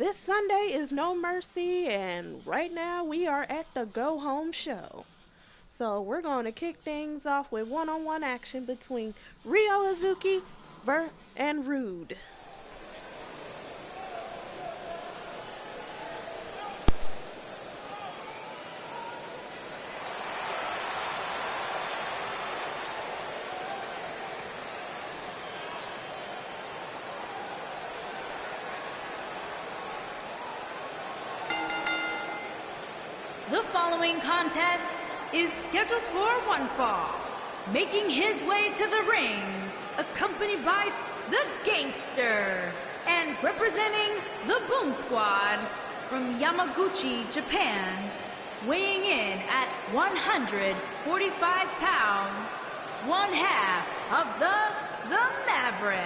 This Sunday is No Mercy, and right now we are at the Go Home show. So we're going to kick things off with one-on-one action between Ryo Hazuki and Rude. The following contest is scheduled for one fall. Making his way to the ring, accompanied by the Gangster, and representing the Boom Squad from Yamaguchi, Japan, weighing in at 145 pounds, one half of the Maverick.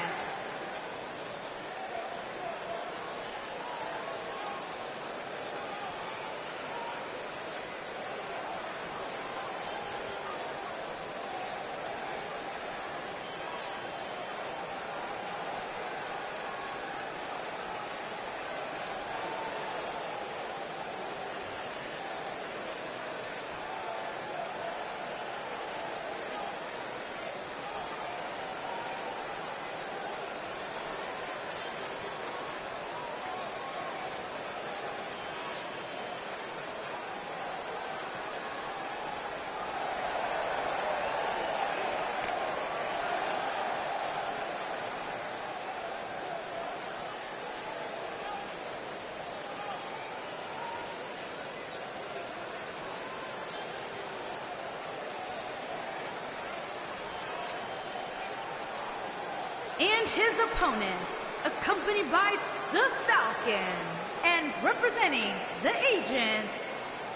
And his opponent, accompanied by the Falcon, and representing the Agents,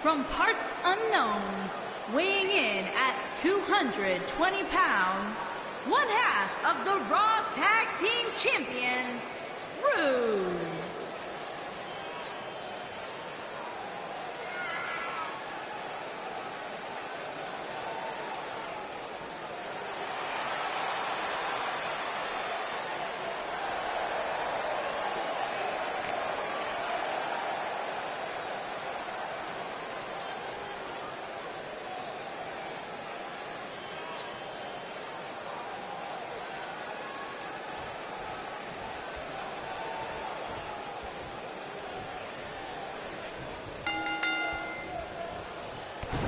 from parts unknown, weighing in at 220 pounds, one half of the Raw Tag Team Champions, Rude.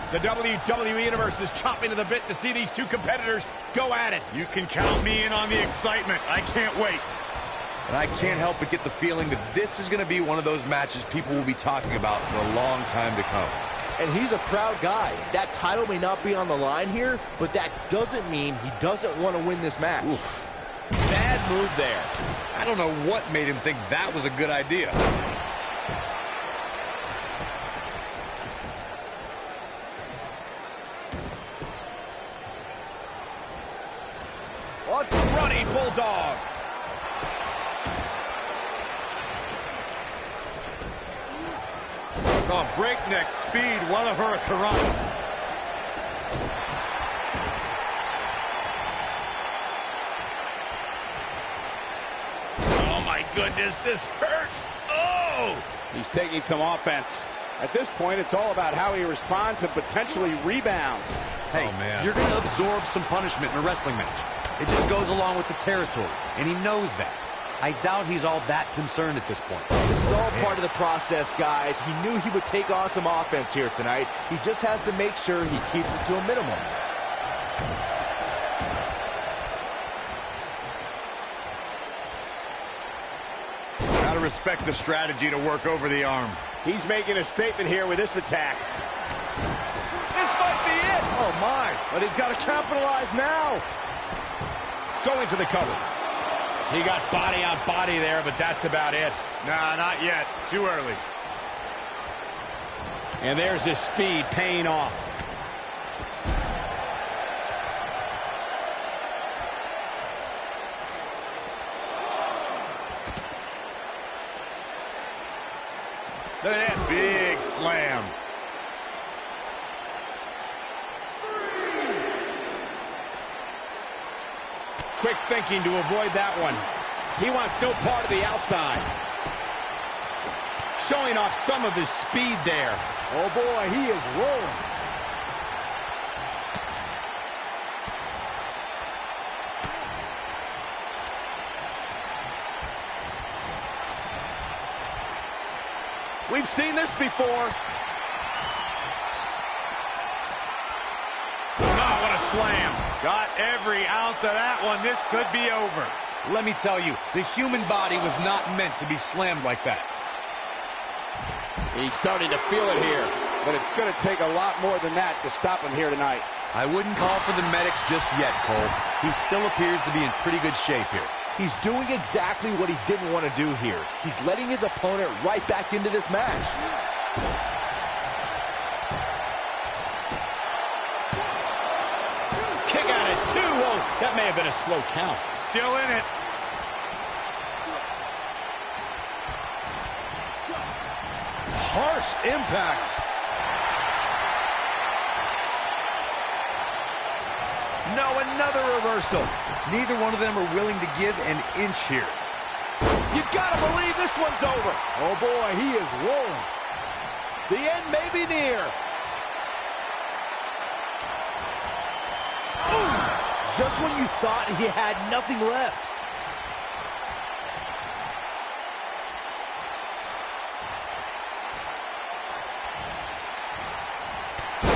The WWE Universe is chomping to the bit to see these two competitors go at it. You can count me in on the excitement. I can't wait. And I can't help but get the feeling that this is going to be one of those matches people will be talking about for a long time to come. And he's a proud guy. That title may not be on the line here, but that doesn't mean he doesn't want to win this match. Oof. Bad move there. I don't know what made him think that was a good idea. Running Bulldog. Oh, breakneck speed, one of her Karana. Oh my goodness, this hurts. Oh! He's taking some offense. At this point, it's all about how he responds and potentially rebounds. Hey, you're going to absorb some punishment in a wrestling match. It just goes along with the territory, and he knows that. I doubt he's all that concerned at this point. This is all part of the process, guys. He knew he would take on some offense here tonight. He just has to make sure he keeps it to a minimum. Gotta respect the strategy to work over the arm. He's making a statement here with this attack. This might be it. Oh, my. But he's got to capitalize now. Going for the cover. He got body on body there, but that's about it. Nah, not yet. Too early. And there's his speed paying off. Look at this. Big slam. Quick thinking to avoid that one. He wants no part of the outside. showing off some of his speed there. Oh, boy, he is rolling. We've seen this before. Oh, what a slam. Got every ounce of that one. This could be over. Let me tell you, the human body was not meant to be slammed like that. He's starting to feel it here, but it's going to take a lot more than that to stop him here tonight. I wouldn't call for the medics just yet, Cole. He still appears to be in pretty good shape here. He's doing exactly what he didn't want to do here. He's letting his opponent right back into this match. Kick out at 2. Whoa, that may have been a slow count. Still in it. Harsh impact. No, another reversal. Neither one of them are willing to give an inch here. You gotta believe this one's over. Oh boy, he is rolling. The end may be near. Ooh, just when you thought he had nothing left.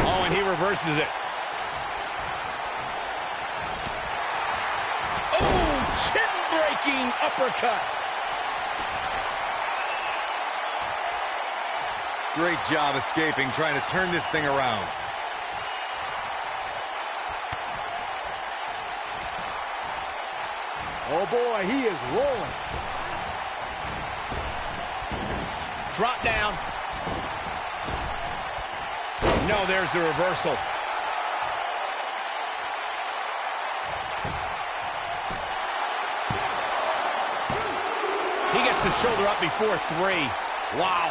Oh, and he reverses it. Chin-breaking uppercut. Great job escaping, trying to turn this thing around. Oh boy, he is rolling. Drop down. No, there's the reversal. He gets the shoulder up before 3. Wow.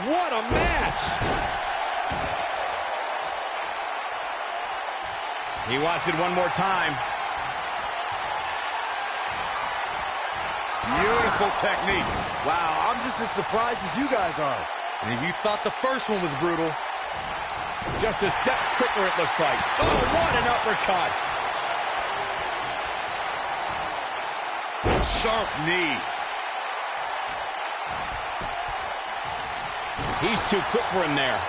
What a match. He wants it one more time. Beautiful technique. Wow, I'm just as surprised as you guys are. And if you thought the first one was brutal, Just a step quicker, it looks like. Oh, what an uppercut. sharp knee. He's too quick for him there.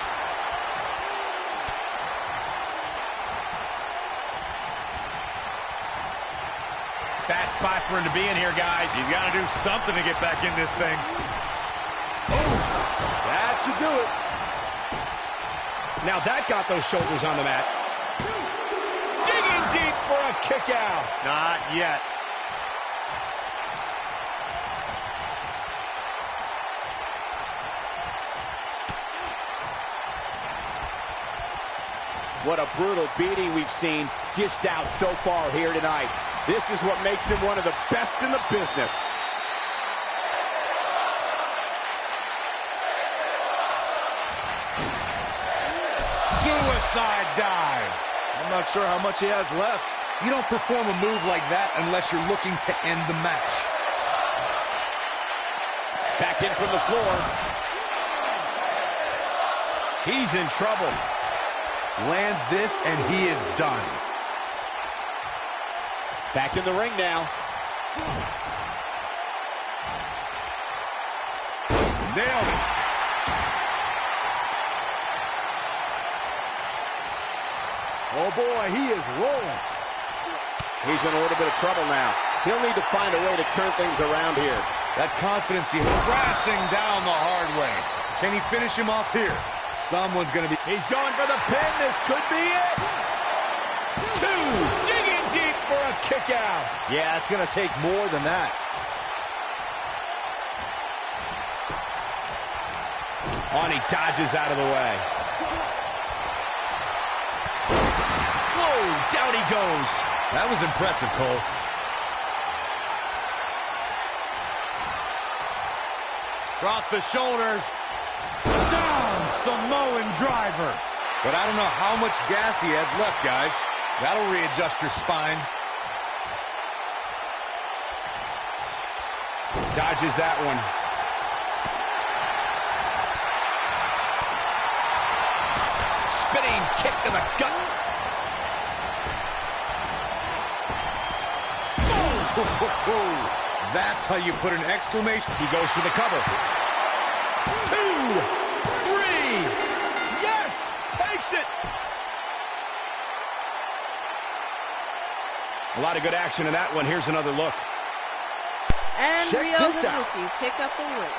Bad spot for him to be in here, guys. He's got to do something to get back in this thing. That should do it. Now that got those shoulders on the mat. Digging deep for a kick out. Not yet. What a brutal beating we've seen dished out so far here tonight. This is what makes him one of the best in the business. Suicide dive. I'm not sure how much he has left. You don't perform a move like that unless you're looking to end the match. Back in from the floor. He's in trouble. Lands this and he is done. Back in the ring now. Nailed it. Oh boy, he is rolling. He's in a little bit of trouble now. He'll need to find a way to turn things around here. That confidence he crashing down the hard way. Can he finish him off here? Someone's going to be... He's going for the pin. This could be it. Two. Digging deep for a kick out. Yeah, it's going to take more than that. On, he dodges out of the way. Whoa, down he goes. That was impressive, Cole. Cross the shoulders. Down, Samoan driver. But I don't know how much gas he has left, guys. That'll readjust your spine. Dodges that one. Spinning kick to the gut. That's how you put an exclamation. He goes for the cover. 2, 3. Yes! Takes it! A lot of good action in that one. Here's another look. And Check Ryo this out. Hazuki pick up the win.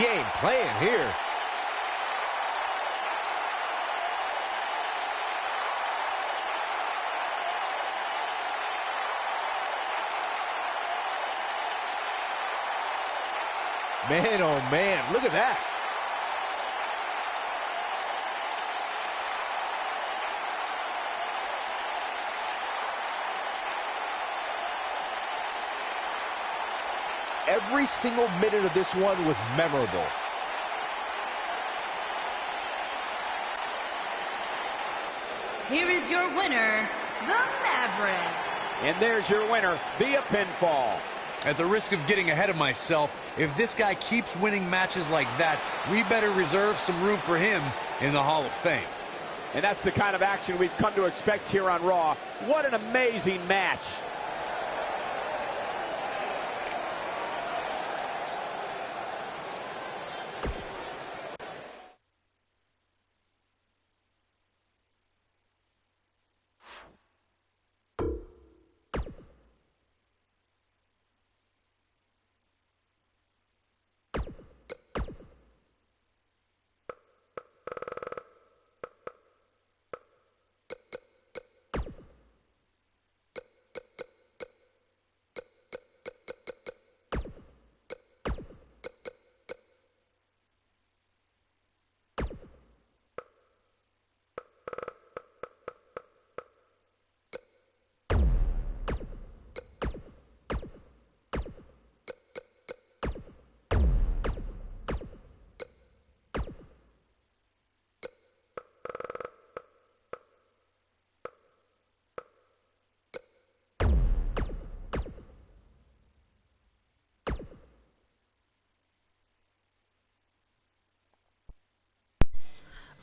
He ain't playing here. Man, oh man, look at that. Every single minute of this one was memorable. Here is your winner, the Maverick. And there's your winner via pinfall. At the risk of getting ahead of myself, if this guy keeps winning matches like that, we better reserve some room for him in the Hall of Fame. And that's the kind of action we've come to expect here on Raw. What an amazing match.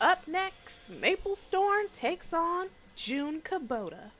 Up next, Maple Storm takes on Jun Kubota.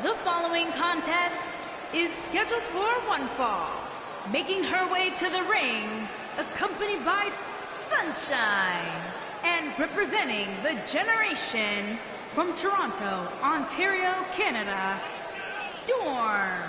The following contest is scheduled for one fall. Making her way to the ring, accompanied by Sunshine, and representing the generation from Toronto, Ontario, Canada, Storm.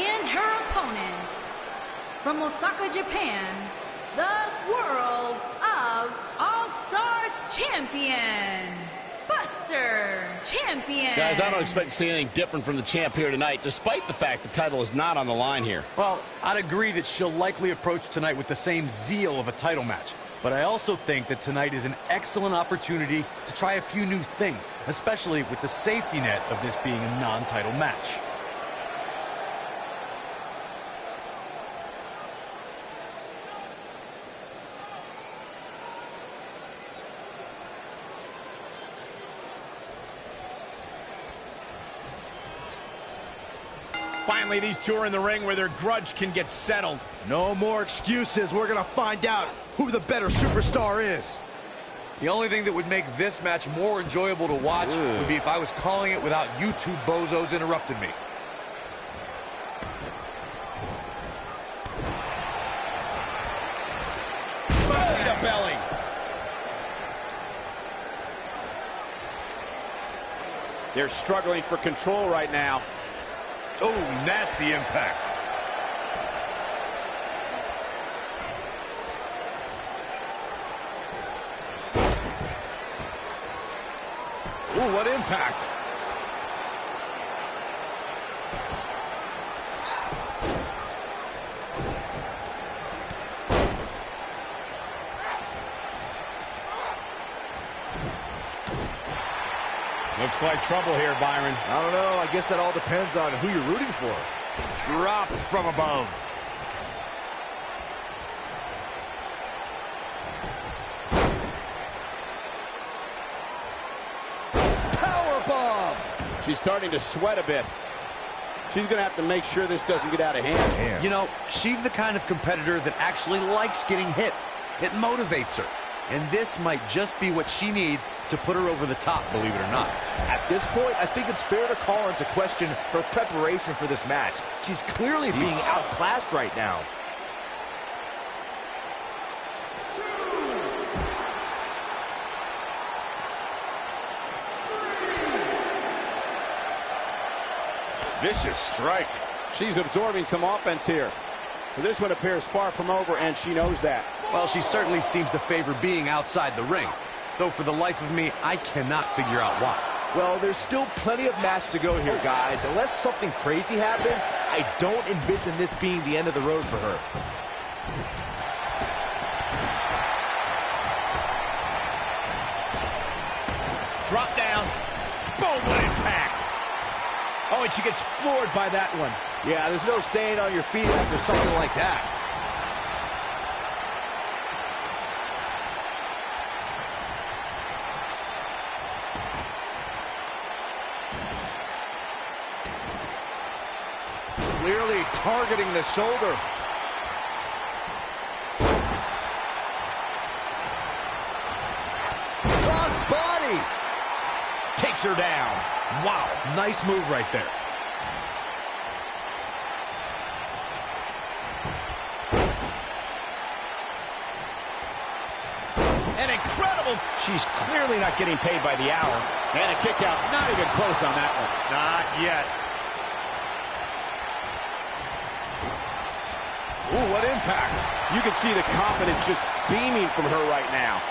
And her opponent, from Osaka, Japan, the World of All-Star Champion, Buster Champion. Guys, I don't expect to see anything different from the champ here tonight, despite the fact the title is not on the line here. Well, I'd agree that she'll likely approach tonight with the same zeal of a title match. But I also think that tonight is an excellent opportunity to try a few new things, especially with the safety net of this being a non-title match. Finally, these two are in the ring where their grudge can get settled. No more excuses. We're gonna find out who the better superstar is. The only thing that would make this match more enjoyable to watch would be if I was calling it without you two bozos interrupting me. Belly to belly. They're struggling for control right now. Oh, nasty impact. Ooh, what impact. Looks like trouble here, Byron. I don't know. I guess that all depends on who you're rooting for. Dropped from above. Powerbomb! She's starting to sweat a bit. She's going to have to make sure this doesn't get out of hand. You know, she's the kind of competitor that actually likes getting hit. It motivates her. And this might just be what she needs to put her over the top, believe it or not. At this point, I think it's fair to call into question her preparation for this match. She's clearly being outclassed right now. Vicious strike. She's absorbing some offense here. This one appears far from over, and she knows that. Well, she certainly seems to favor being outside the ring. Though for the life of me, I cannot figure out why. Well, there's still plenty of match to go here, guys. Unless something crazy happens, I don't envision this being the end of the road for her. Drop down. Boom, what impact. Oh, and she gets floored by that one. Yeah, there's no staying on your feet after something like that. Clearly targeting the shoulder. Cross body. Takes her down. Wow, nice move right there. An incredible... She's clearly not getting paid by the hour. And a kick out. Not even close on that one. Not yet. Ooh, what impact. You can see the confidence just beaming from her right now.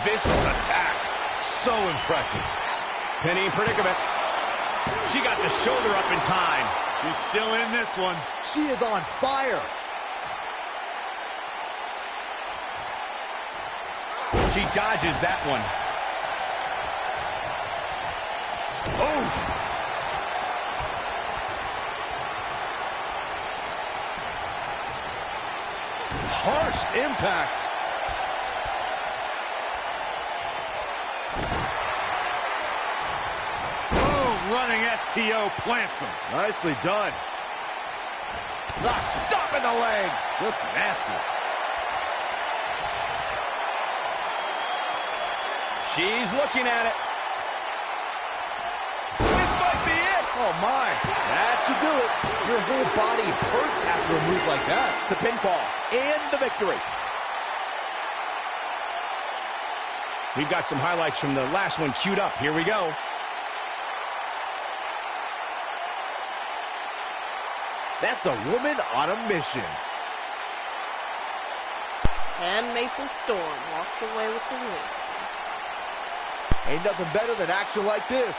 Vicious attack. So impressive. Penny in predicament. She got the shoulder up in time. She's still in this one. She is on fire. She dodges that one. Oh! Harsh impact. Boom! Running STO plants him. Nicely done. The stop in the leg. Just nasty. She's looking at it. This might be it. Oh, my. That should do it. Your whole body hurts after a move like that. The pinfall and the victory. We've got some highlights from the last one queued up. Here we go. That's a woman on a mission. And Nathan Storm walks away with the win. Ain't nothing better than action like this.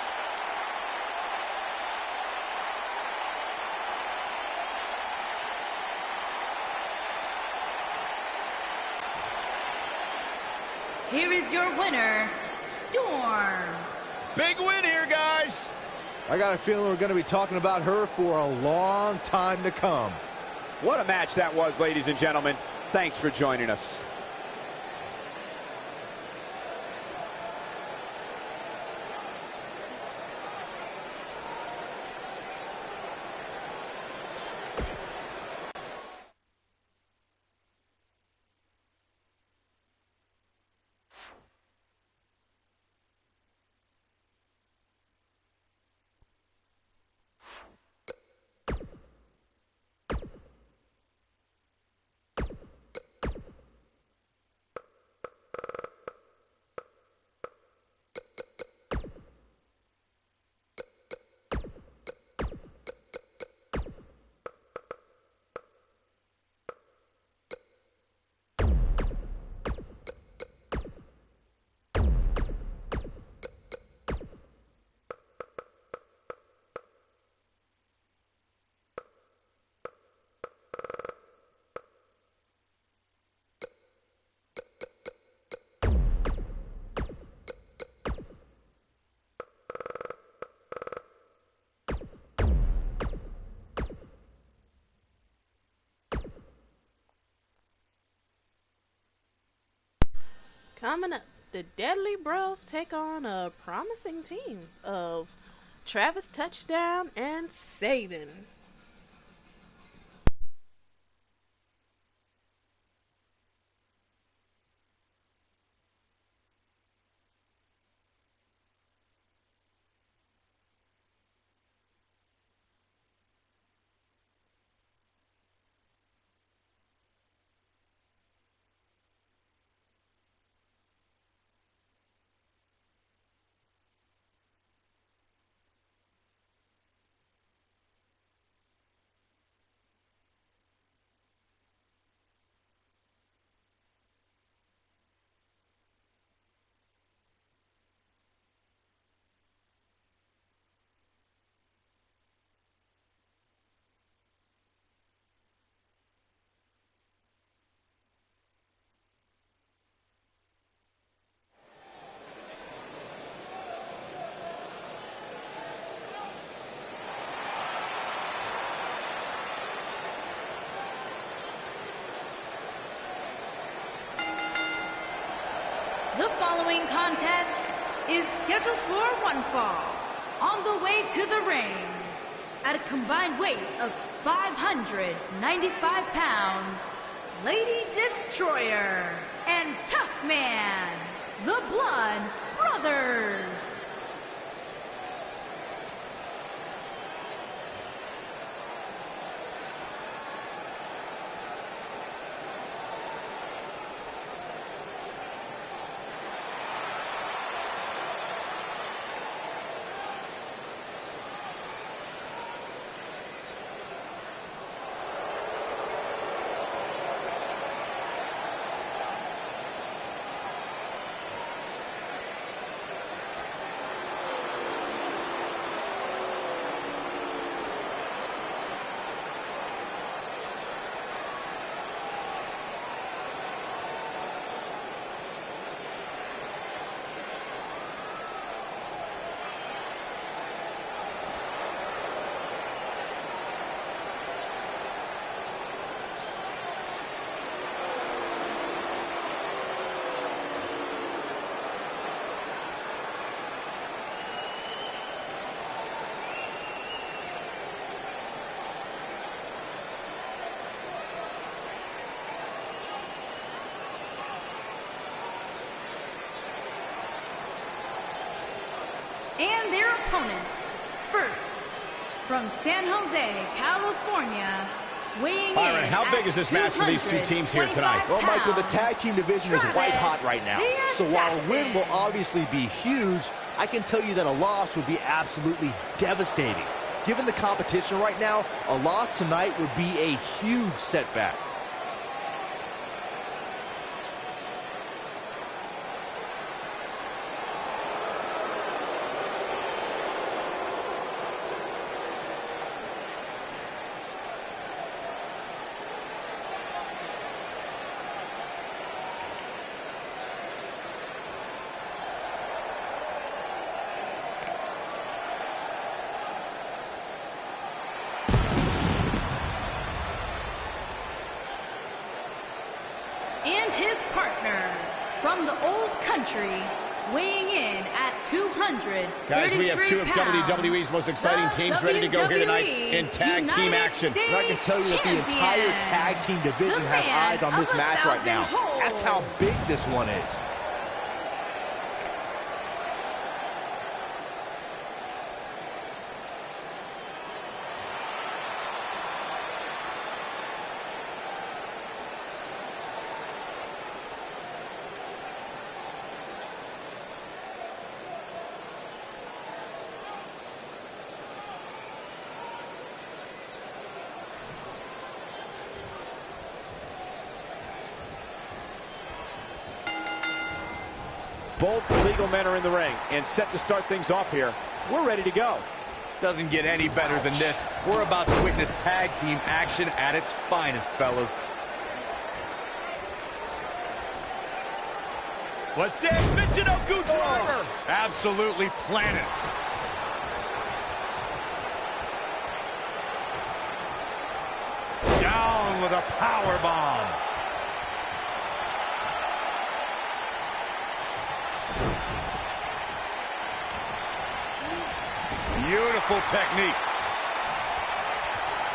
Here is your winner, Storm. Big win here, guys. I got a feeling we're going to be talking about her for a long time to come. What a match that was, ladies and gentlemen. Thanks for joining us. Coming up, the Deadly Bros take on a promising team of Travis Touchdown and Sabin. The following contest is scheduled for one fall. On the way to the ring, at a combined weight of 595 pounds, Lady Destroyer and Tough Man, the Blood Brothers. And their opponents, first, from San Jose, California, weighing Byron, in how big is this match for these two teams here tonight? Well, Michael, the tag team division is white hot right now. So while a win will obviously be huge, I can tell you that a loss would be absolutely devastating. Given the competition right now, a loss tonight would be a huge setback. And his partner from the old country, weighing in at 233 Guys, we have two of pounds, WWE's most exciting teams ready to go here tonight in tag team action. And I can tell you that the entire tag team division has eyes on this match right now. That's how big this one is. Both legal men are in the ring and set to start things off here. We're ready to go. Doesn't get any better than this. We're about to witness tag team action at its finest, fellas. Let's say Michinoku driver. Absolutely planted. Down with a power bomb. Beautiful technique.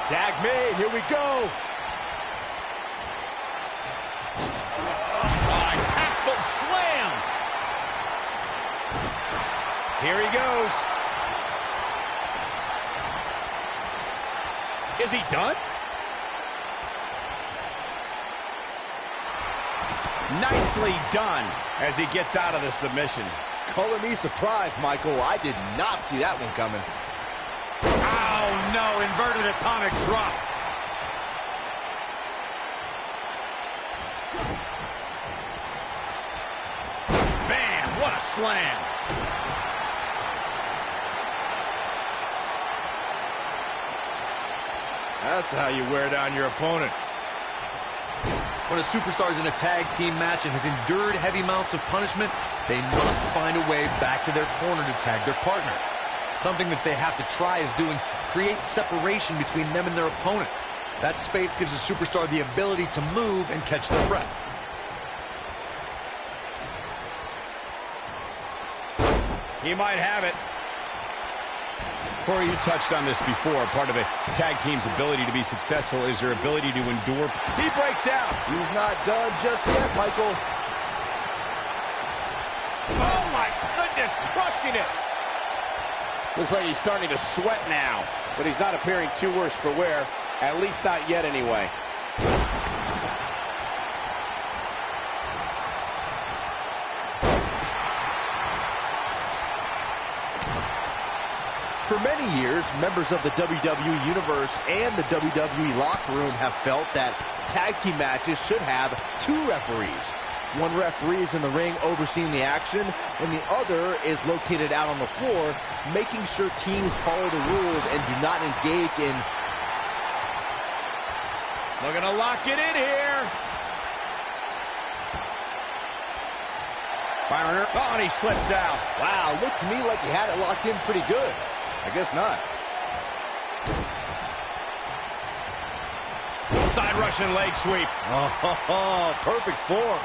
Tag made, here we go. Impactful slam. Here he goes. Is he done? Nicely done as he gets out of the submission. Color me surprised, Michael. I did not see that one coming. Oh, no. Inverted atomic drop. Man, what a slam. That's how you wear down your opponent. When a superstar is in a tag team match and has endured heavy amounts of punishment, they must find a way back to their corner to tag their partner. Something that they have to try is doing create separation between them and their opponent. That space gives a superstar the ability to move and catch their breath. He might have it. Corey, you touched on this before. Part of a tag team's ability to be successful is their ability to endure. He breaks out. He's not done just yet, Michael. Oh, my goodness, crushing it. Looks like he's starting to sweat now, but he's not appearing too worse for wear, at least not yet anyway. For many years, members of the WWE Universe and the WWE locker room have felt that tag team matches should have two referees. One referee is in the ring overseeing the action, and the other is located out on the floor, making sure teams follow the rules and do not engage in... Looking to lock it in here. Byron, oh, and he slips out. Wow, looked to me like he had it locked in pretty good. I guess not. Side Russian leg sweep. Oh, perfect form.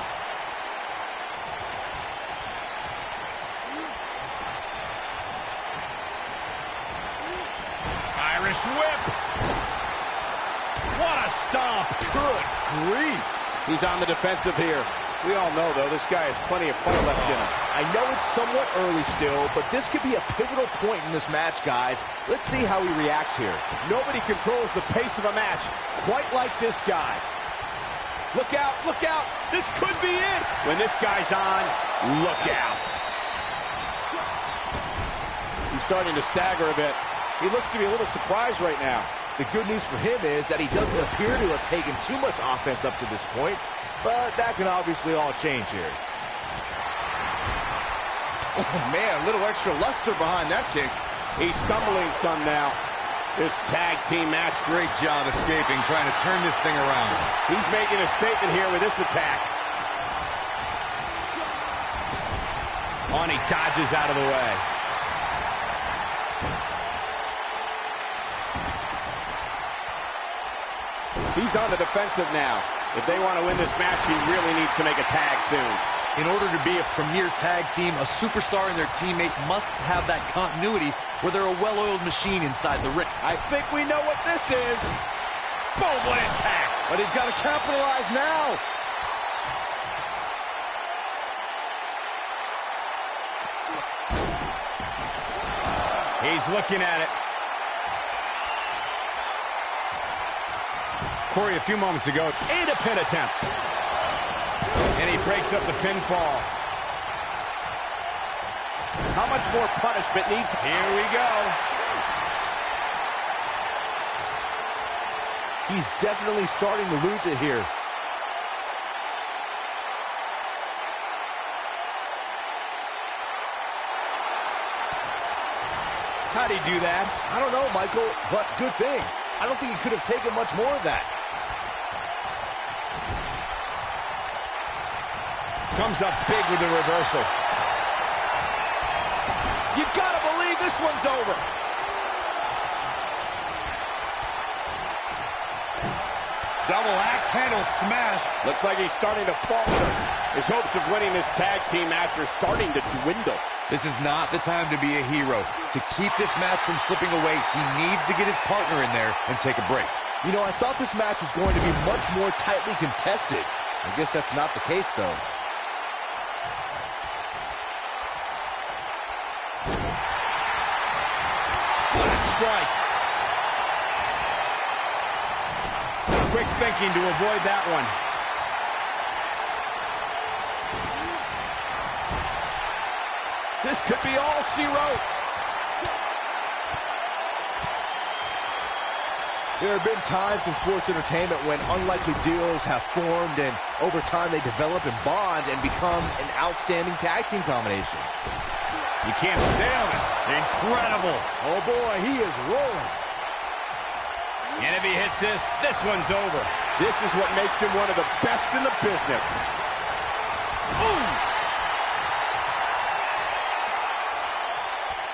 Irish whip. What a stomp. Good grief. He's on the defensive here. We all know, though, this guy has plenty of fight left in him. I know it's somewhat early still, but this could be a pivotal point in this match, guys. Let's see how he reacts here. Nobody controls the pace of a match quite like this guy. Look out, look out. This could be it. When this guy's on, look out. He's starting to stagger a bit. He looks to be a little surprised right now. The good news for him is that he doesn't appear to have taken too much offense up to this point, but that can obviously all change here. Oh, man, a little extra luster behind that kick. He's stumbling some now. This tag team match. Great job escaping, trying to turn this thing around. He's making a statement here with this attack. On, he dodges out of the way. He's on the defensive now. If they want to win this match, he really needs to make a tag soon. In order to be a premier tag team, a superstar and their teammate must have that continuity where they're a well-oiled machine inside the ring. I think we know what this is. Boom, what impact. But he's got to capitalize now. He's looking at it. Corey, a few moments ago, ate a pin attempt. And he breaks up the pinfall. How much more punishment needs? Here we go. He's definitely starting to lose it here. How'd he do that? I don't know, Michael, but good thing. I don't think he could have taken much more of that. Comes up big with the reversal. You gotta believe this one's over. Double axe handle smash. Looks like he's starting to falter. His hopes of winning this tag team match are starting to dwindle. This is not the time to be a hero. To keep this match from slipping away, he needs to get his partner in there and take a break. You know, I thought this match was going to be much more tightly contested. I guess that's not the case, though. What a strike. Quick thinking to avoid that one. This could be all she wrote. There have been times in sports entertainment when unlikely duos have formed and over time they develop and bond and become an outstanding tag team combination. You can't nail it. Incredible. Oh boy, he is rolling. And if he hits this, this one's over. This is what makes him one of the best in the business. Boom!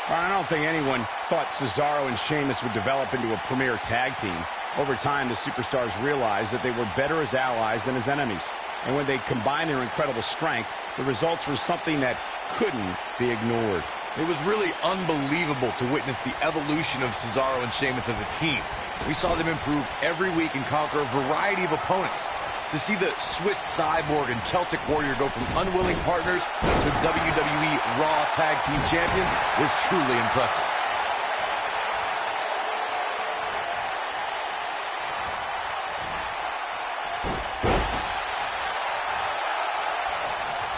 I don't think anyone thought Cesaro and Sheamus would develop into a premier tag team. Over time, the superstars realized that they were better as allies than as enemies. And when they combined their incredible strength, the results were something that couldn't be ignored. It was really unbelievable to witness the evolution of Cesaro and Sheamus as a team. We saw them improve every week and conquer a variety of opponents. To see the Swiss Cyborg and Celtic Warrior go from unwilling partners to WWE Raw Tag Team Champions was truly impressive.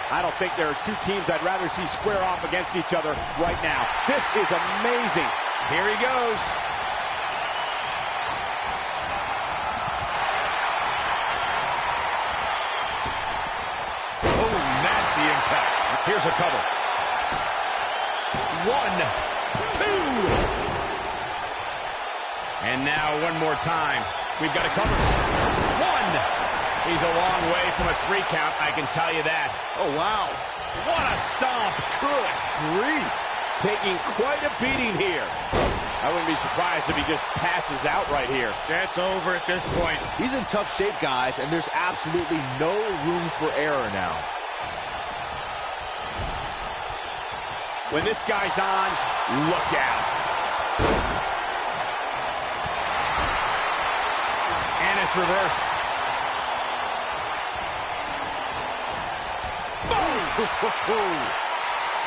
I don't think there are two teams I'd rather see square off against each other right now. This is amazing. Here he goes. Oh, nasty impact. Here's a cover. 1, 2. And now one more time. We've got a cover. 1. He's a long way from a 3 count, I can tell you that. Oh, wow. What a stomp. Good grief. Taking quite a beating here. I wouldn't be surprised if he just passes out right here. That's over at this point. He's in tough shape, guys, and there's absolutely no room for error now. When this guy's on, look out. And it's reversed.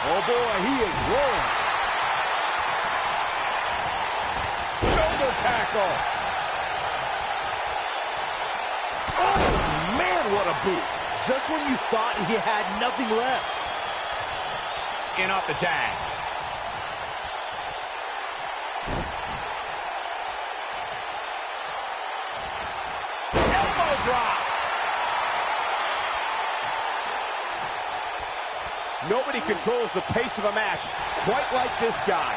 Oh boy, he is rolling. Shoulder tackle. Oh man, what a boot. Just when you thought he had nothing left. In off the tag. elbow drop. Nobody controls the pace of a match quite like this guy.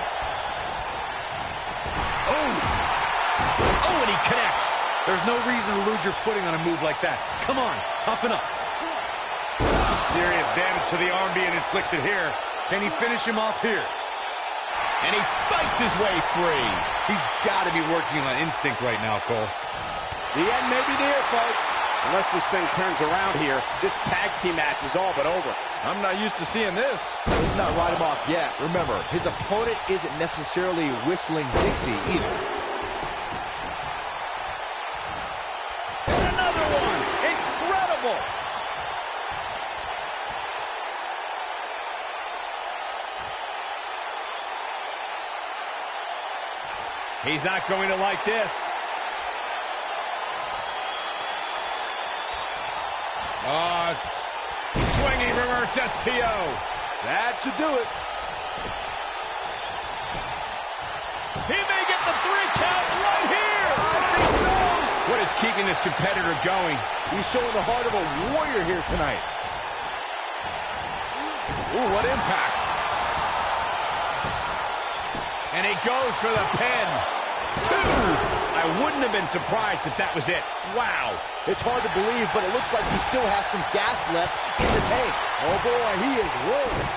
Oh, and he connects. There's no reason to lose your footing on a move like that. Come on, toughen up. Serious damage to the arm being inflicted here. Can he finish him off here? And he fights his way free. He's got to be working on instinct right now, Cole. The end may be near, folks. Unless this thing turns around here, this tag team match is all but over. I'm not used to seeing this. Let's not write him off yet. Remember, his opponent isn't necessarily whistling Dixie either. And another one. Incredible. He's not going to like this. Swinging reverse STO. That should do it. He may get the 3 count right here. I think so. What is keeping this competitor going? He's showing the heart of a warrior here tonight. Ooh, what impact. And he goes for the pin. 2. I wouldn't have been surprised if that was it. Wow. It's hard to believe, but it looks like he still has some gas left in the tank. Oh boy, he is rolling.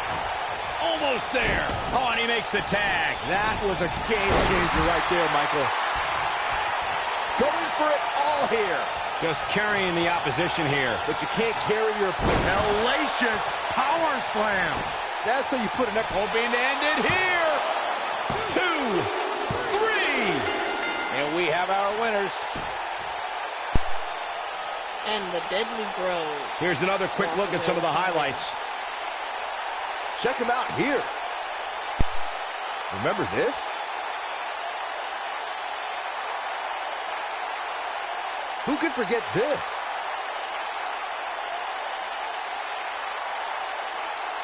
Almost there. Oh, and he makes the tag. That was a game changer right there, Michael. Going for it all here. Just carrying the opposition here. But you can't carry your opponent. Hellacious power slam. That's how you put an Hoping to end it here. 2, 3. And we have our winners. And the Deadly Grove. Here's another quick look at some of the highlights. Check him out here. Remember this? Who could forget this?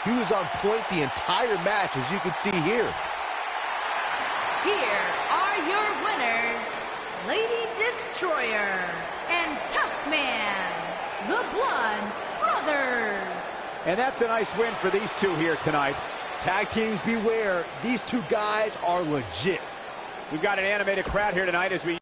He was on point the entire match, as you can see here. Here are your winners, Lady Destroyer and Tough Man, the Blood Brothers. And that's a nice win for these two here tonight. Tag teams beware. These two guys are legit. We've got an animated crowd here tonight as we use...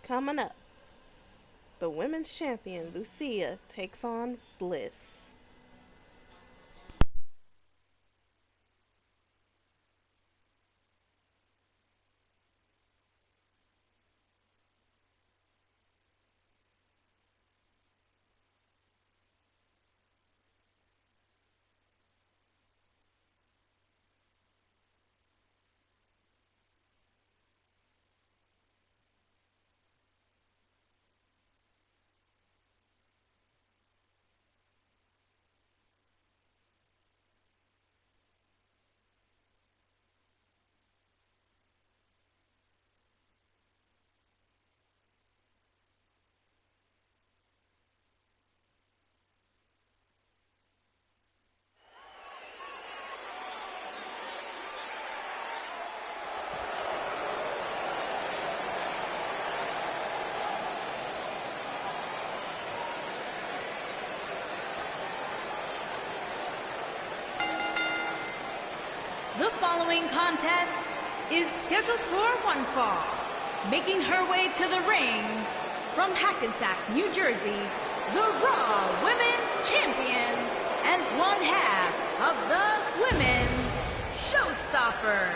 Coming up, the women's champion, Lucia, takes on Bliss. The following contest is scheduled for one fall, Making her way to the ring from Hackensack, New Jersey, the Raw Women's Champion and one half of the Women's Showstopper.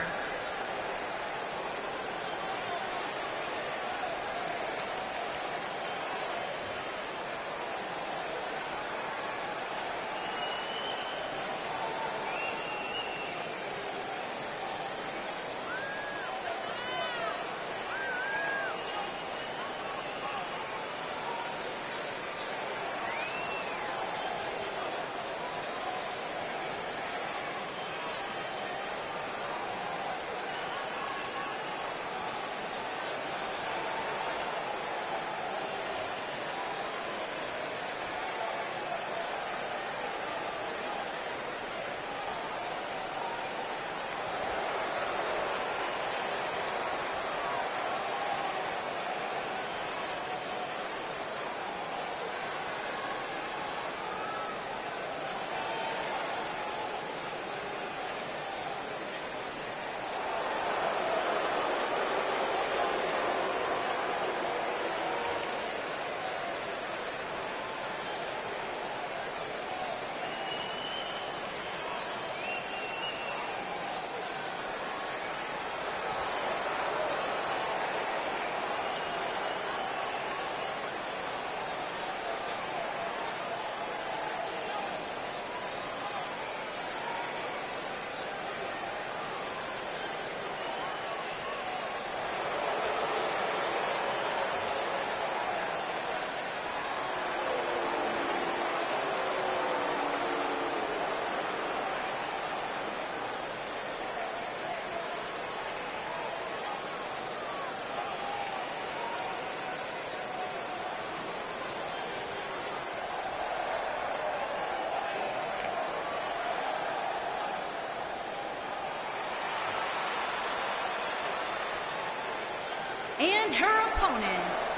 And her opponent,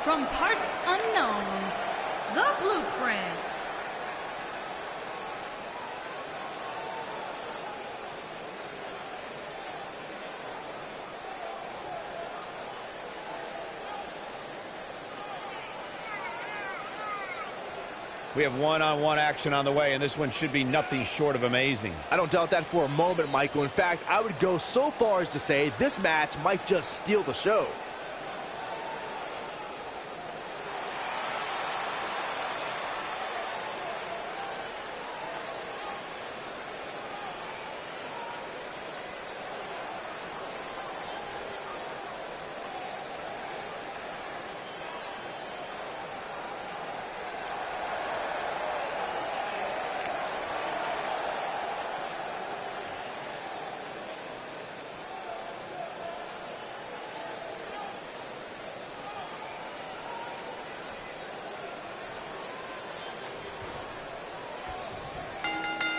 from parts unknown, the Blueprint. We have one-on-one action on the way, and this one should be nothing short of amazing. I don't doubt that for a moment, Michael. In fact, I would go so far as to say this match might just steal the show.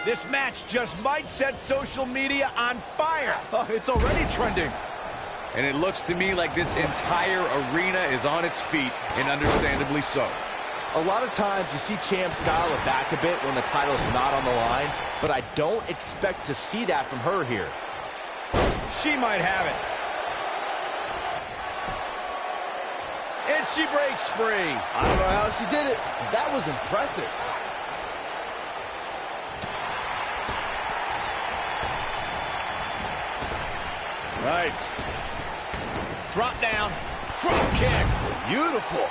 This match just might set social media on fire. Oh, it's already trending. And it looks to me like this entire arena is on its feet, and understandably so. A lot of times you see champs dial it back a bit when the title's not on the line, but I don't expect to see that from her here. She might have it. And she breaks free. I don't know how she did it. That was impressive. Nice. Drop down. Drop kick. Beautiful.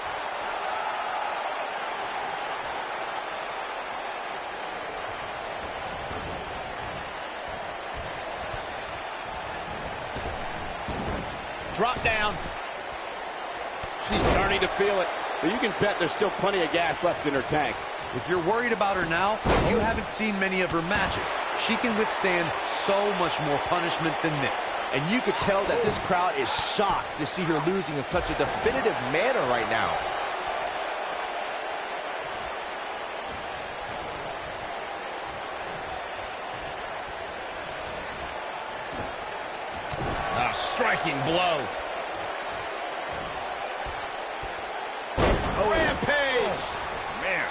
Drop down. She's starting to feel it, but you can bet there's still plenty of gas left in her tank. If you're worried about her now, you haven't seen many of her matches. She can withstand so much more punishment than this. And you could tell that this crowd is shocked to see her losing in such a definitive manner right now. A striking blow. Oh, rampage! Man.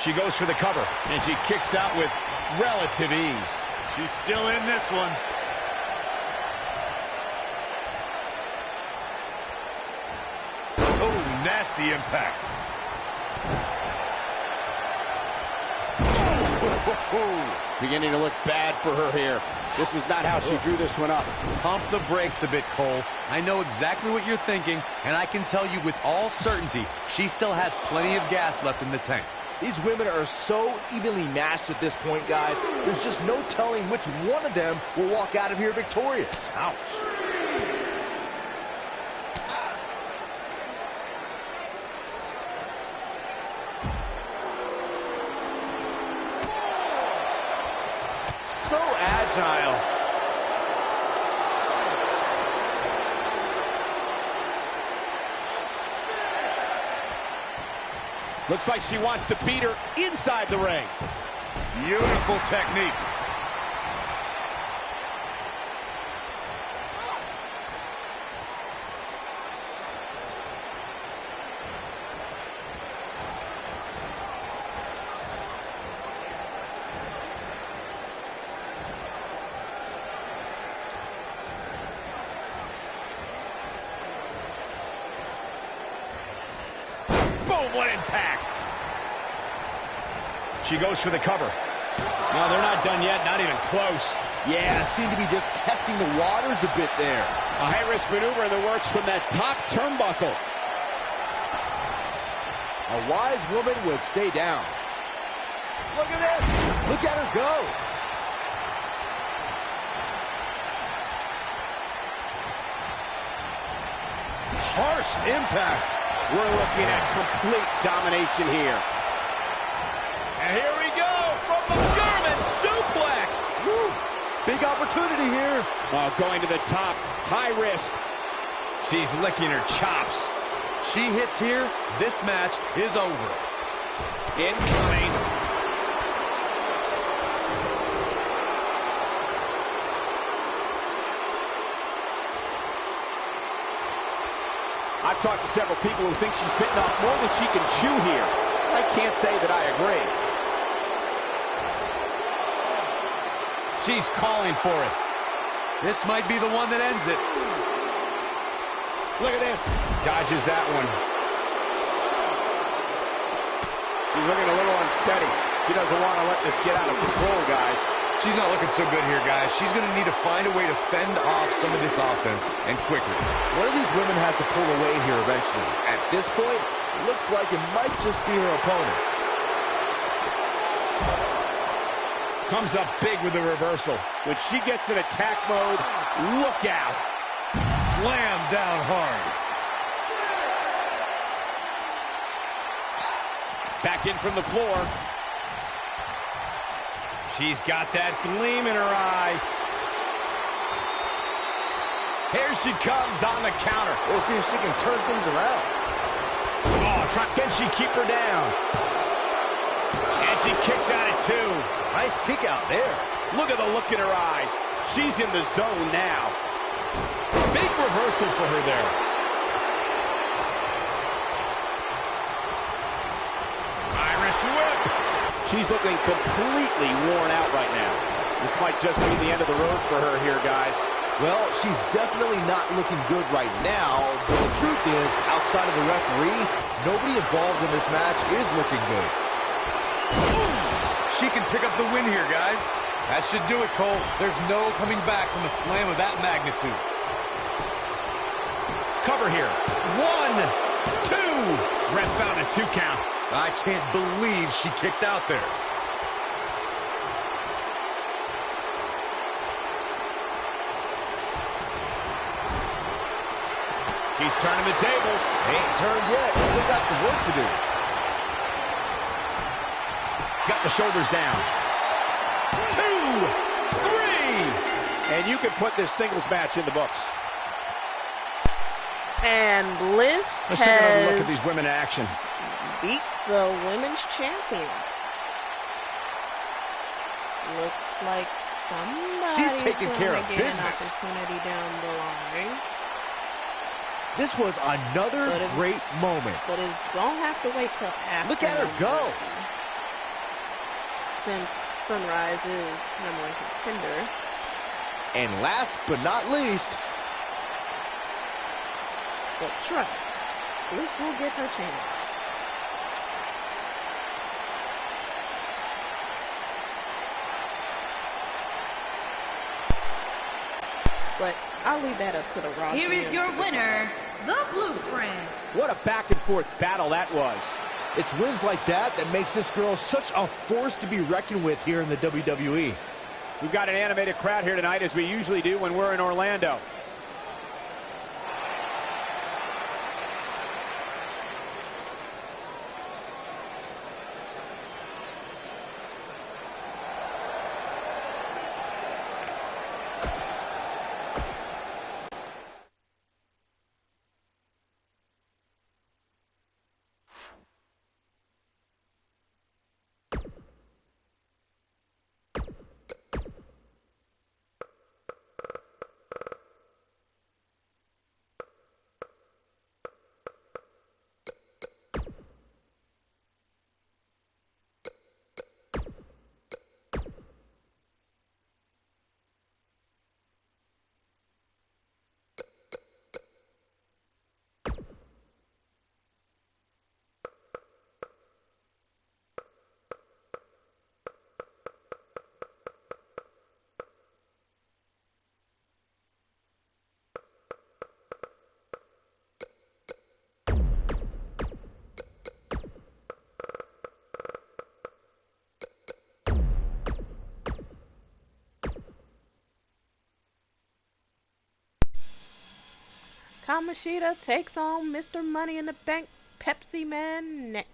She goes for the cover, and she kicks out with relative ease. She's still in this one. Oh, nasty impact. Beginning to look bad for her here. This is not how she drew this one up. Pump the brakes a bit, Cole. I know exactly what you're thinking, and I can tell you with all certainty, she still has plenty of gas left in the tank. These women are so evenly matched at this point, guys. There's just no telling which one of them will walk out of here victorious. Ouch. So agile. Looks like she wants to beat her inside the ring. Beautiful technique. Boom, what impact. She goes for the cover. No, they're not done yet, not even close. Yeah, seem to be just testing the waters a bit there. A high-risk maneuver in the works from that top turnbuckle. A wise woman would stay down. Look at this. Look at her go. Harsh impact. We're looking at complete domination here. And here we go from the German suplex. Woo. Big opportunity here. Going to the top, high risk. She's licking her chops. She hits here, this match is over. Incoming. I've talked to several people who think she's bitten off more than she can chew here. I can't say that I agree. She's calling for it. This might be the one that ends it. Look at this. Dodges that one. She's looking a little unsteady. She doesn't want to let this get out of control, guys. She's not looking so good here, guys. She's going to need to find a way to fend off some of this offense, and quickly. One of these women has to pull away here eventually. At this point, looks like it might just be her opponent. Comes up big with the reversal. When she gets in attack mode, look out. Slam down hard. Back in from the floor. She's got that gleam in her eyes. Here she comes on the counter. We'll see if she can turn things around. Can she keep her down? And she kicks out at two. Nice kick out there. Look at the look in her eyes. She's in the zone now. Big reversal for her there. Irish whip. She's looking completely worn out right now. This might just be the end of the road for her here, guys. Well, she's definitely not looking good right now, but the truth is, outside of the referee, nobody involved in this match is looking good. Ooh, she can pick up the win here, guys. That should do it, Cole. There's no coming back from a slam of that magnitude. Cover here. 1, 2. Ref found a 2 count. I can't believe she kicked out there. She's turning the tables. Ain't turned yet. Still got some work to do. Got the shoulders down. 2, 3. And you can put this singles match in the books. And Bliss Let's take another look has at these women in action. beat the women's champion. Looks like She's somebody's taking care of gonna get business. an opportunity down the line. This was another great moment. But it's gonna have to wait till after. Look at her go. since Sunrise is number one contender. And last but not least, But trust, Bliss will get her chance. But I'll leave that up to the Raw. Here is your winner, The Blueprint. What a back-and-forth battle that was. it's wins like that that makes this girl such a force to be reckoned with here in the WWE. We've got an animated crowd here tonight, as we usually do when we're in Orlando. Kamoshida takes on Mr. Money in the Bank Pepsi Man next.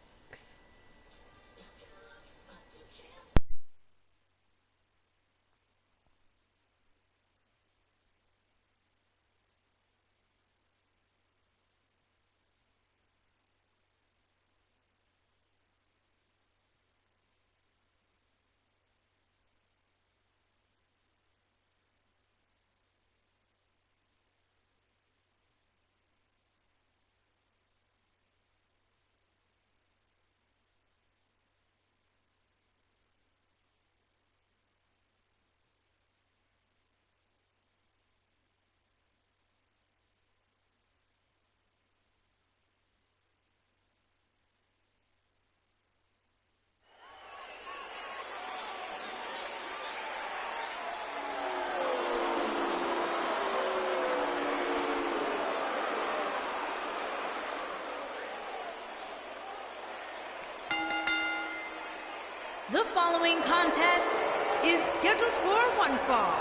The following contest is scheduled for one fall.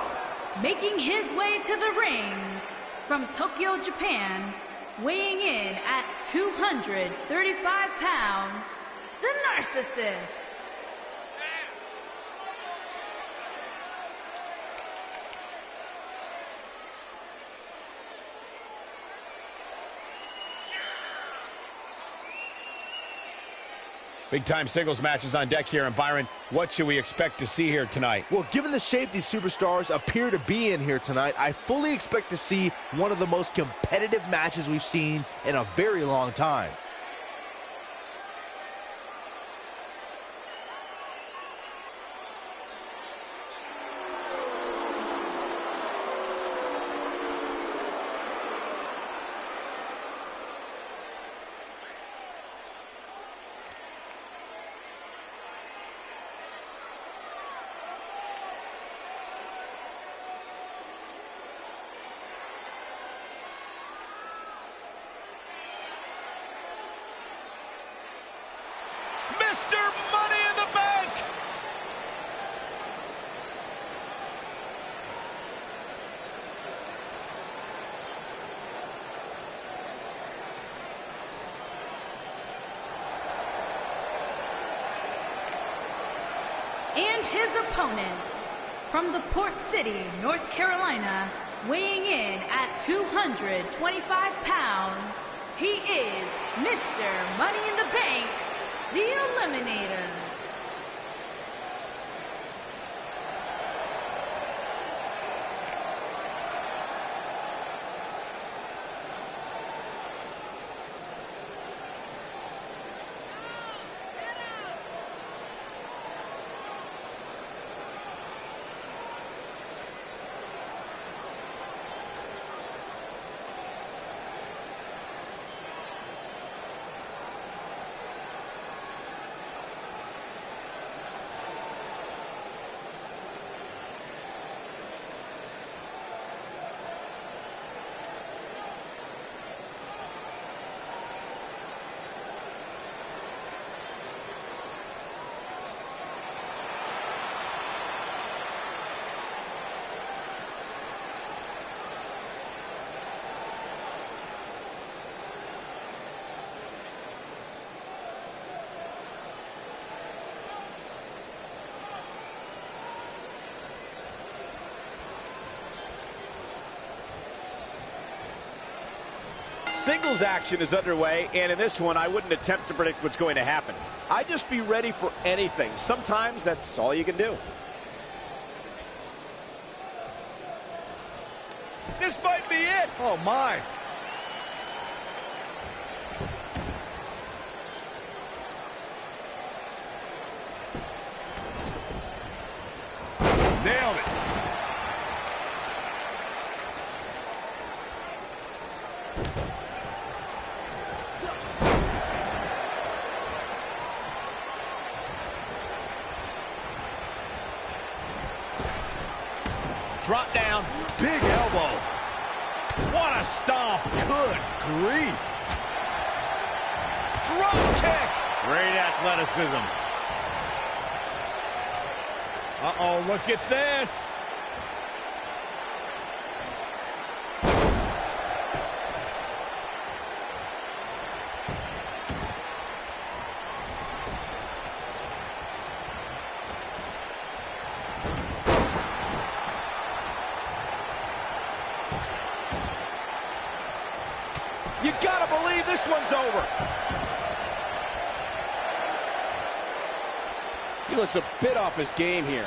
Making his way to the ring from Tokyo, Japan, weighing in at 235 pounds, the Narcissist. Big-time singles matches on deck here, and Byron, what should we expect to see here tonight? Well, given the shape these superstars appear to be in here tonight, I fully expect to see one of the most competitive matches we've seen in a very long time. Mr. Money in the Bank! And his opponent, from the Port City, North Carolina, weighing in at 225 pounds, he is Mr. Money in the Bank, the Eliminator. Singles action is underway, and in this one, I wouldn't attempt to predict what's going to happen. I'd just be ready for anything. Sometimes that's all you can do. This might be it. Oh, my. Nailed it. Drop down. Big elbow. What a stomp. Good grief. Drop kick. Great athleticism. Uh-oh, look at this. You gotta believe this one's over. He looks a bit off his game here.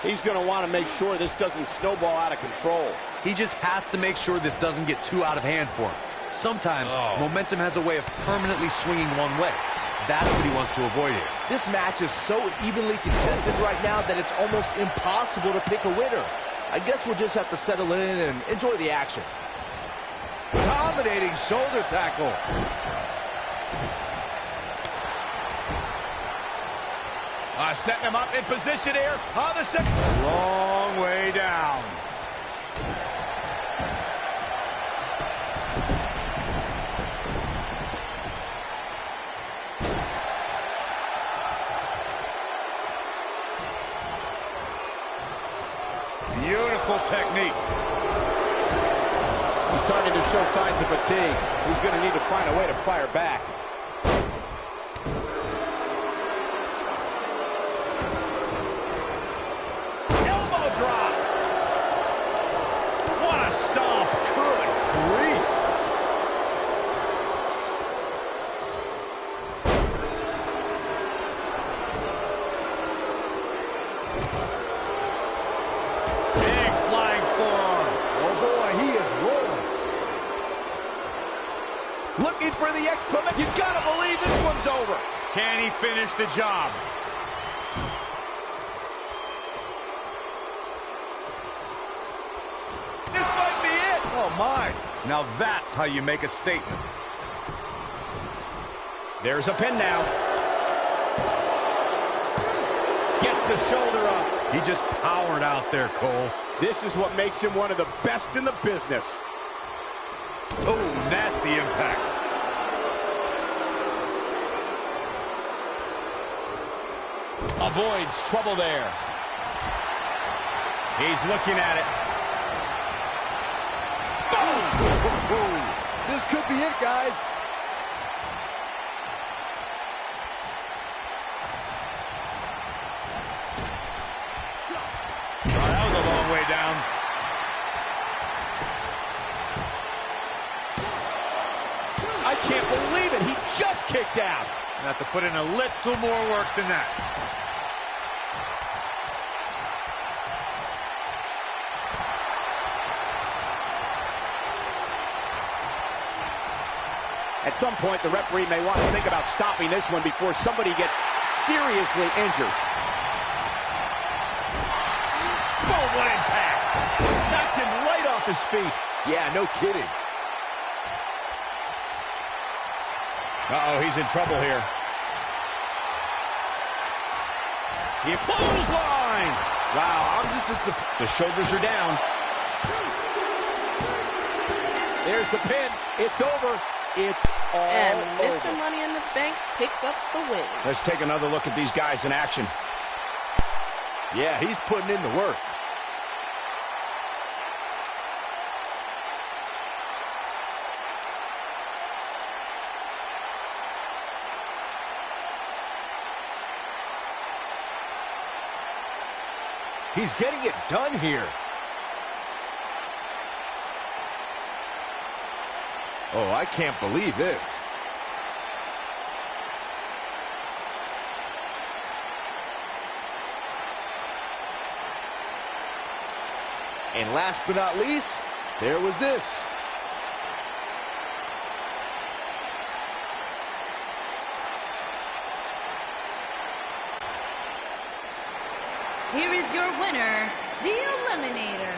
He's going to want to make sure this doesn't snowball out of control. He just has to make sure this doesn't get too out of hand for him. Sometimes momentum has a way of permanently swinging one way. That's what he wants to avoid here. This match is so evenly contested right now that it's almost impossible to pick a winner. I guess we'll just have to settle in and enjoy the action. Dominating shoulder tackle. Setting him up in position here on the second. Long way down. Beautiful technique. He's starting to show signs of fatigue. He's going to need to find a way to fire back. Elbow drop. What a stomp. Good grief. Big flying forearm. Oh boy, he is rolling. Looking for the exclamation. You gotta believe this one's over. Can he finish the job? This might be it. Oh my. Now that's how you make a statement. There's a pin now. Gets the shoulder up. He just powered out there, Cole. This is what makes him one of the best in the business. Oh, nasty impact. Avoids trouble there. He's looking at it. Boom! This could be it, guys. That was a long way down. I can't believe it. He just kicked out. Have to put in a little more work than that. At some point, the referee may want to think about stopping this one before somebody gets seriously injured. Boom, what impact! Knocked him right off his feet. Yeah, no kidding. Uh-oh, he's in trouble here. He clothesline. Wow, I'm just the shoulders are down. There's the pin. It's over. It's all And Mr. over. Money in the Bank picks up the win. Let's take another look at these guys in action. Yeah, he's putting in the work. He's getting it done here. Oh, I can't believe this. And last but not least, there was this. Here is your winner, the Eliminator.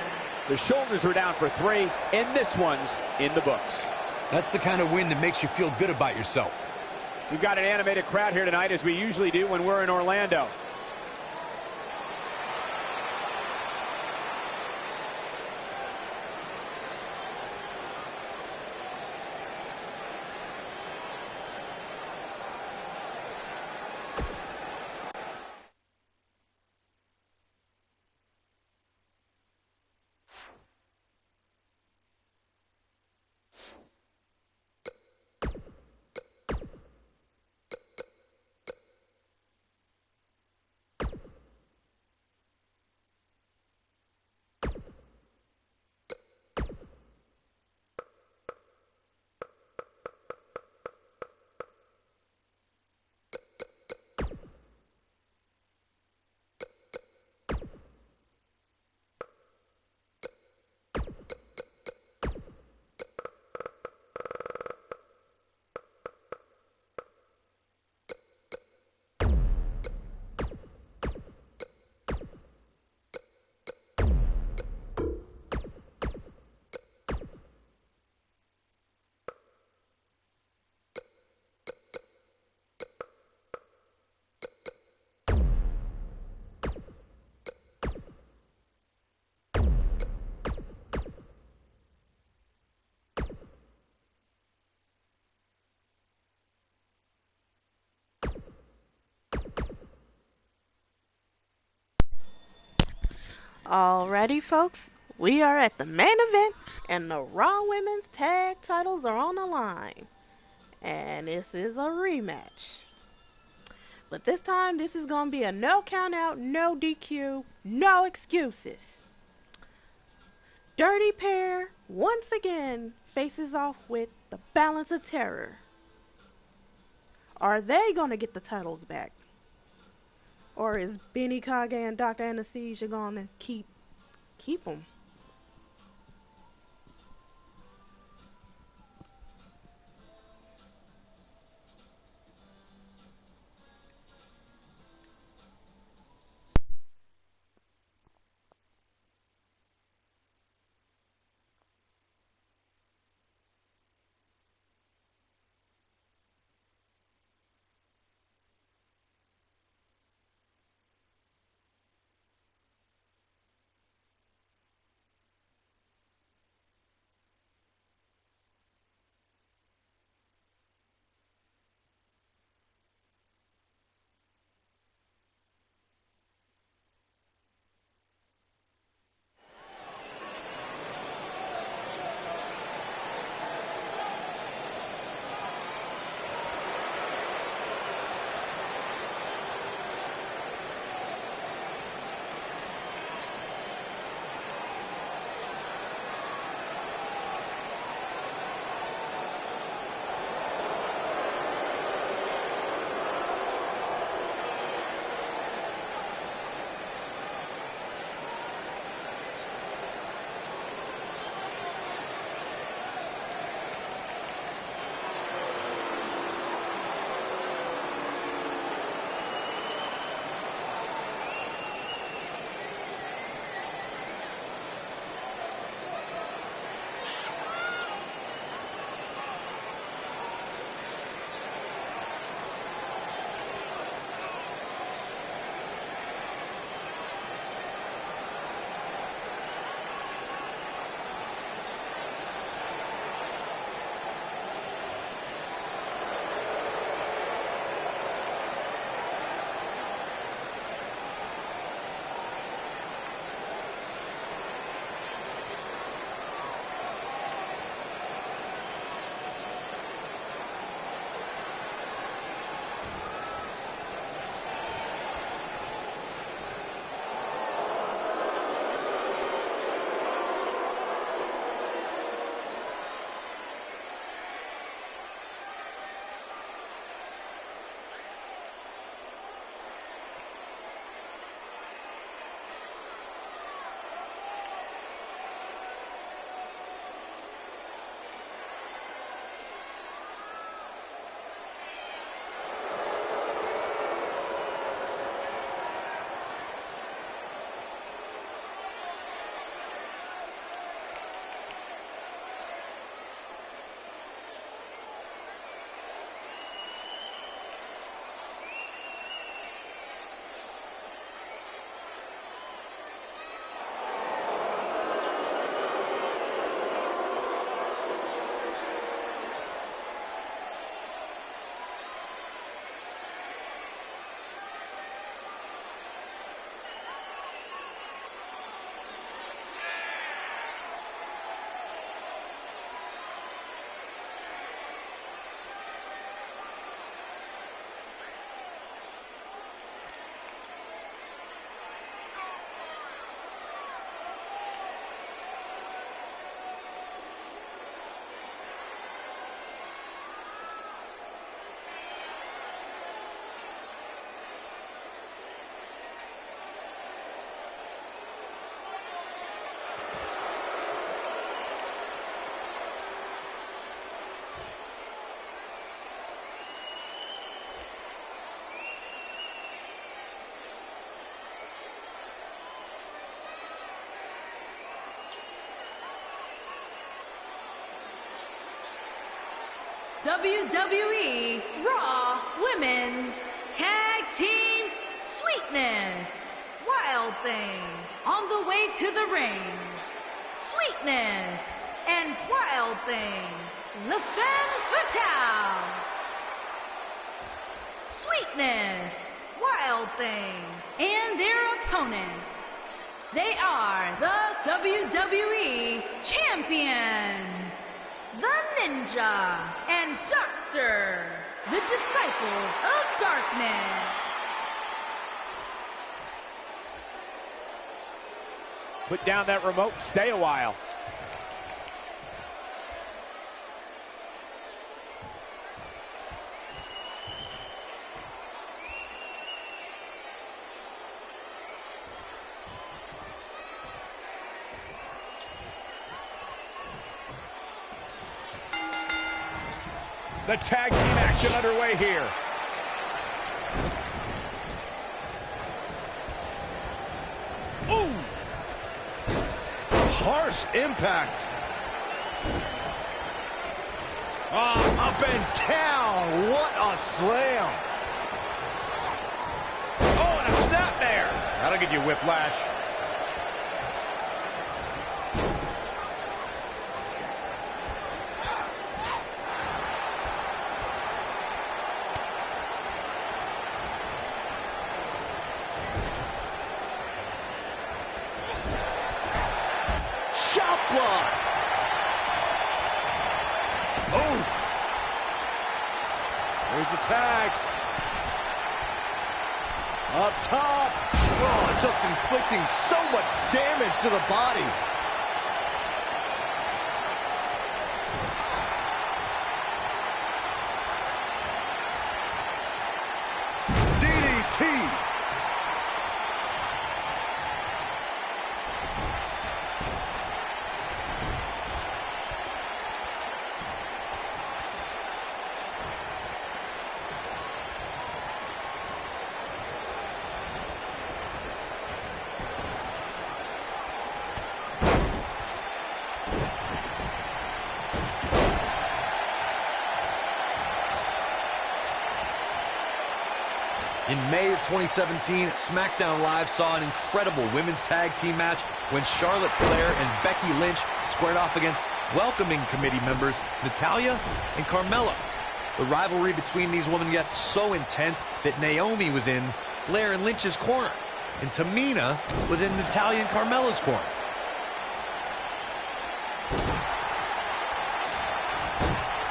The shoulders were down for 3, and this one's in the books. That's the kind of win that makes you feel good about yourself. We've got an animated crowd here tonight, as we usually do when we're in Orlando. Alrighty, folks, we are at the main event, and the Raw Women's Tag Titles are on the line. And this is a rematch. But this time, this is going to be a no count out, no DQ, no excuses. Dirty Pair, once again, faces off with the Balance of Terror. Are they going to get the titles back? Or is Benny Kage and Dr. Anesthesia going to keep them? WWE Raw Women's Tag Team Sweetness, Wild Thing, on the way to the ring. Sweetness and Wild Thing, the Femme Fatales. Sweetness, Wild Thing, and their opponents. They are the WWE Champions, the Ninja and Doctor, the Disciples of Darkness. Put down that remote and stay a while. The tag team action underway here. Ooh! Harsh impact. Up and down. What a slam. Oh, and a snap there. That'll give you whiplash. Block. Oof. There's the tag. Up top. Oh, just inflicting so much damage to the body. DDT. In May of 2017, SmackDown Live saw an incredible women's tag team match when Charlotte Flair and Becky Lynch squared off against welcoming committee members Natalya and Carmella. The rivalry between these women got so intense that Naomi was in Flair and Lynch's corner, and Tamina was in Natalya and Carmella's corner.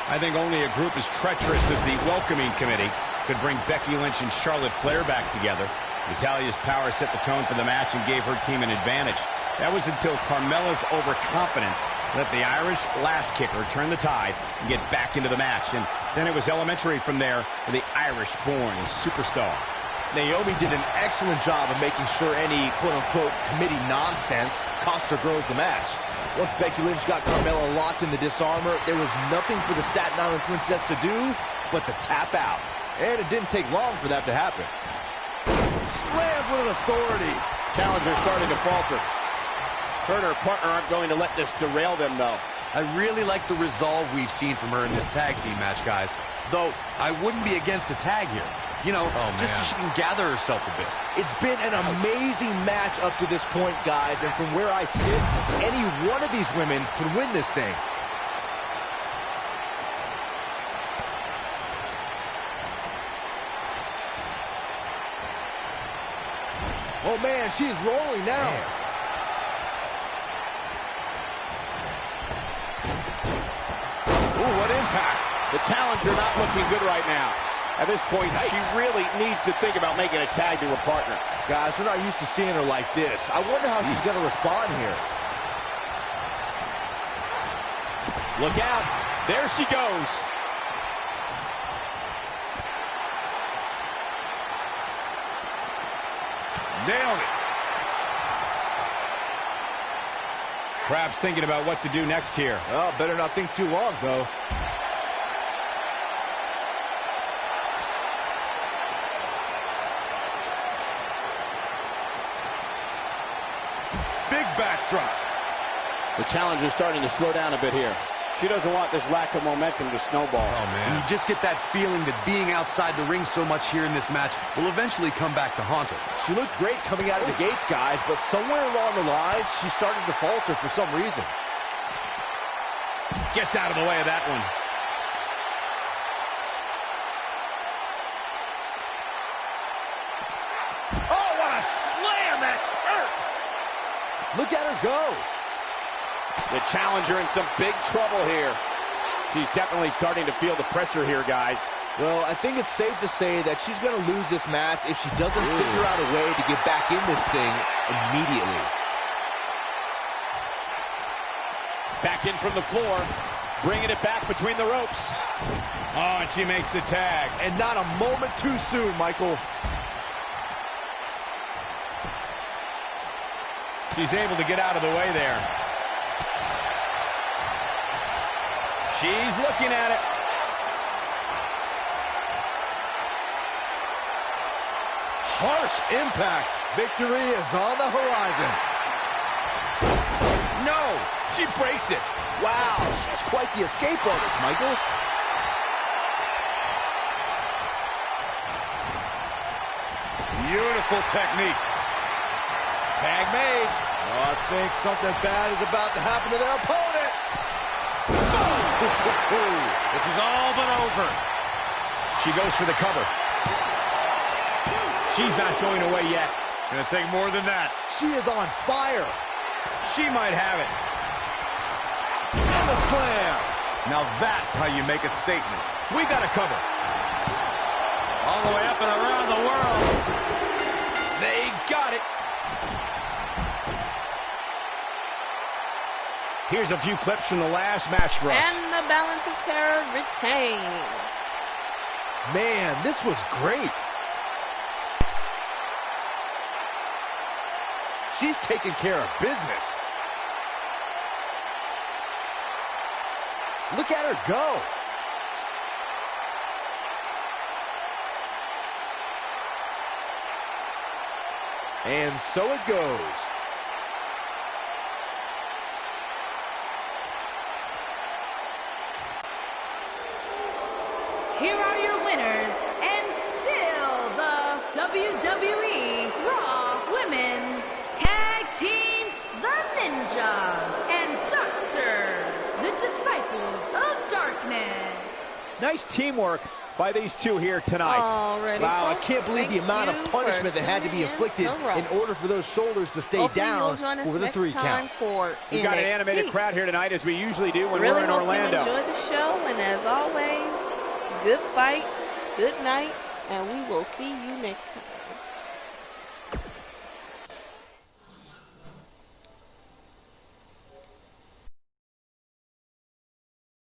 I think only a group as treacherous as the welcoming committee could bring Becky Lynch and Charlotte Flair back together. Natalya's power set the tone for the match and gave her team an advantage. That was until Carmella's overconfidence let the Irish last kicker turn the tide and get back into the match. And then it was elementary from there for the Irish-born superstar. Naomi did an excellent job of making sure any quote-unquote committee nonsense cost her girls the match. Once Becky Lynch got Carmella locked in the disarmor, there was nothing for the Staten Island Princess to do but to tap out. And it didn't take long for that to happen. Slammed with authority. Challenger starting to falter. Her and her partner aren't going to let this derail them, though. I really like the resolve we've seen from her in this tag team match, guys. Though, I wouldn't be against a tag here. You know, just so she can gather herself a bit. It's been an amazing match up to this point, guys. And from where I sit, any one of these women can win this thing. Oh, man, she's rolling now. Ooh, what impact. The challenger not looking good right now. At this point, she really needs to think about making a tag to her partner. Guys, we're not used to seeing her like this. I wonder how she's going to respond here. Look out. There she goes. Nailed it. Perhaps thinking about what to do next here. Well, better not think too long, though. Big backdrop. The challenger's starting to slow down a bit here. She doesn't want this lack of momentum to snowball. Oh, man. And you just get that feeling that being outside the ring so much here in this match will eventually come back to haunt her. She looked great coming out of the gates, guys, but somewhere along the lines, she started to falter for some reason. Gets out of the way of that one. Oh, what a slam! That hurt! Look at her go. The challenger in some big trouble here. She's definitely starting to feel the pressure here, guys. Well, I think it's safe to say that she's going to lose this match if she doesn't figure out a way to get back in this thing immediately. Back in from the floor, bringing it back between the ropes. Oh, and she makes the tag. And not a moment too soon, Michael. She's able to get out of the way there. She's looking at it. Harsh impact. Victory is on the horizon. No! She breaks it. Wow, she's quite the escape artist, Michael. Beautiful technique. Tag made. Oh, I think something bad is about to happen to their opponent. This is all but over. She goes for the cover. She's not going away yet. Gonna take more than that. She is on fire. She might have it. And the slam. Now that's how you make a statement. We got a cover. All the way up and around the world. They got it. Here's a few clips from the last match for us. And the balance of terror retained. Man, this was great. She's taking care of business. Look at her go. And so it goes. Here are your winners, and still the WWE Raw Women's Tag Team, The Ninja and Dr. The Disciples of Darkness. Nice teamwork by these two here tonight. Alrighty, Wow, I folks, can't believe the thank amount of you punishment for that had to be tuning inflicted in order for those shoulders to stay Hopefully down you'll join us for the next 3 time count. for We've got an NXT. animated crowd here tonight, as we usually do when Really we're in hope Orlando. you enjoy the show, and as always, good fight, good night, and we will see you next time.